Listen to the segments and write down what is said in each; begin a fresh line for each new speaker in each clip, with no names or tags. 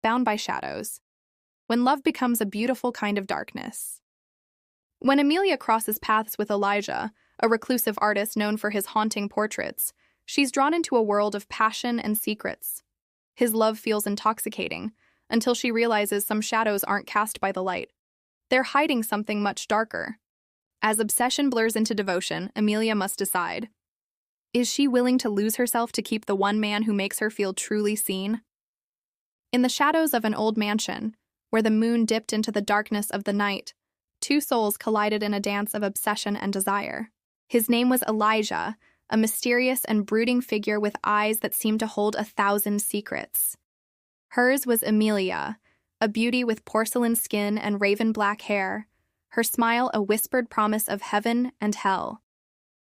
bound by shadows. When love becomes a beautiful kind of darkness. When Emilia crosses paths with Elijah, a reclusive artist known for his haunting portraits, she's drawn into a world of passion and secrets. His love feels intoxicating, until she realizes some shadows aren't cast by the light. They're hiding something much darker. As obsession blurs into devotion, Emilia must decide. Is she willing to lose herself to keep the one man who makes her feel truly seen? In the shadows of an old mansion, where the moon dipped into the darkness of the night, two souls collided in a dance of obsession and desire. His name was Elijah, a mysterious and brooding figure with eyes that seemed to hold 1,000 secrets. Hers was Emilia, a beauty with porcelain skin and raven-black hair, her smile a whispered promise of heaven and hell.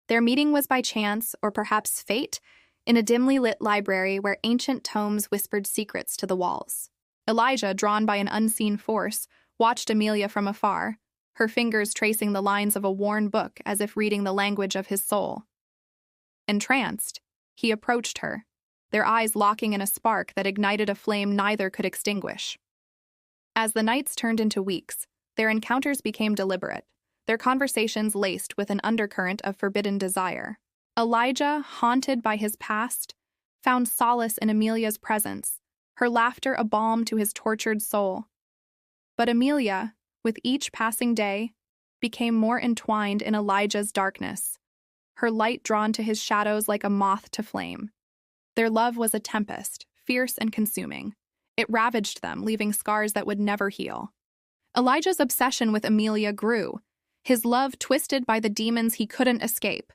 Their meeting was by chance, or perhaps fate, in a dimly lit library where ancient tomes whispered secrets to the walls. Elijah, drawn by an unseen force, watched Emilia from afar, her fingers tracing the lines of a worn book as if reading the language of his soul. Entranced, he approached her, their eyes locking in a spark that ignited a flame neither could extinguish. As the nights turned into weeks, their encounters became deliberate, their conversations laced with an undercurrent of forbidden desire. Elijah, haunted by his past, found solace in Emilia's presence, her laughter a balm to his tortured soul. But Emilia, with each passing day, became more entwined in Elijah's darkness, her light drawn to his shadows like a moth to flame. Their love was a tempest, fierce and consuming. It ravaged them, leaving scars that would never heal. Elijah's obsession with Emilia grew, his love twisted by the demons he couldn't escape.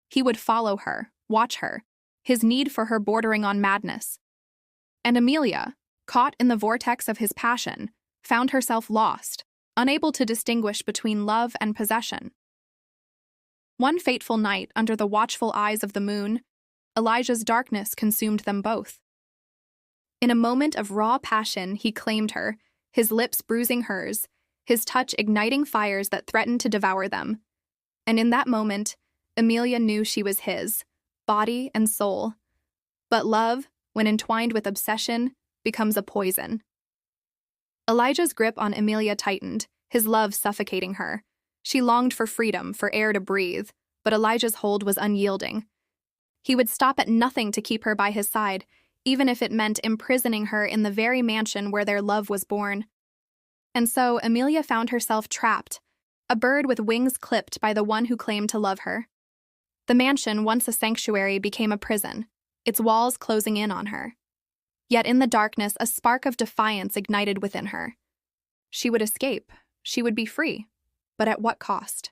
He would follow her, watch her, his need for her bordering on madness. And Emilia, caught in the vortex of his passion, found herself lost, unable to distinguish between love and possession. One fateful night, under the watchful eyes of the moon, Elijah's darkness consumed them both. In a moment of raw passion, he claimed her, his lips bruising hers, his touch igniting fires that threatened to devour them. And in that moment, Emilia knew she was his, body and soul. But love, when entwined with obsession, becomes a poison. Elijah's grip on Emilia tightened, his love suffocating her. She longed for freedom, for air to breathe, but Elijah's hold was unyielding. He would stop at nothing to keep her by his side, even if it meant imprisoning her in the very mansion where their love was born. And so Emilia found herself trapped, a bird with wings clipped by the one who claimed to love her. The mansion, once a sanctuary, became a prison, its walls closing in on her. Yet in the darkness, a spark of defiance ignited within her. She would escape, she would be free, but at what cost?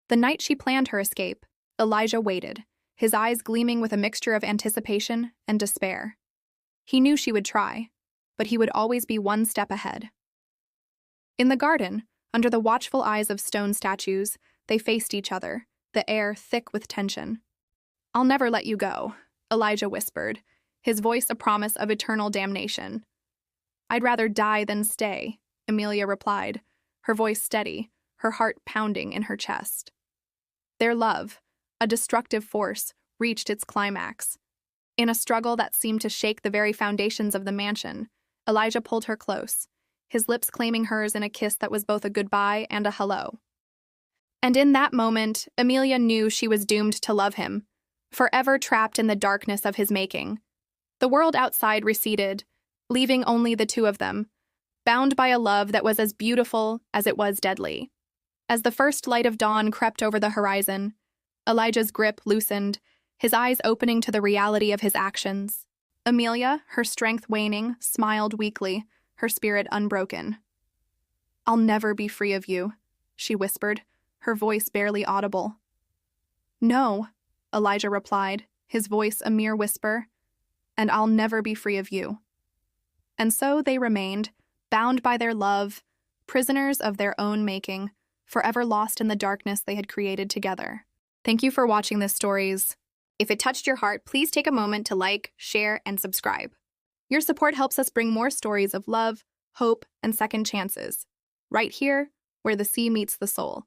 The night she planned her escape, Elijah waited, his eyes gleaming with a mixture of anticipation and despair. He knew she would try, but he would always be one step ahead. In the garden, under the watchful eyes of stone statues, they faced each other, the air thick with tension. "I'll never let you go," Elijah whispered, his voice a promise of eternal damnation. "I'd rather die than stay," Emilia replied, her voice steady, her heart pounding in her chest. Their love, a destructive force, reached its climax. In a struggle that seemed to shake the very foundations of the mansion, Elijah pulled her close, his lips claiming hers in a kiss that was both a goodbye and a hello. And in that moment, Emilia knew she was doomed to love him, forever trapped in the darkness of his making. The world outside receded, leaving only the two of them, bound by a love that was as beautiful as it was deadly. As the first light of dawn crept over the horizon, Elijah's grip loosened, his eyes opening to the reality of his actions. Emilia, her strength waning, smiled weakly, her spirit unbroken. "I'll never be free of you," she whispered, her voice barely audible. "No," Elijah replied, his voice a mere whisper, "and I'll never be free of you." And so they remained, bound by their love, prisoners of their own making, forever lost in the darkness they had created together. Thank you for watching this stories. If it touched your heart, please take a moment to like, share, and subscribe. Your support helps us bring more stories of love, hope, and second chances, right here where the sea meets the soul.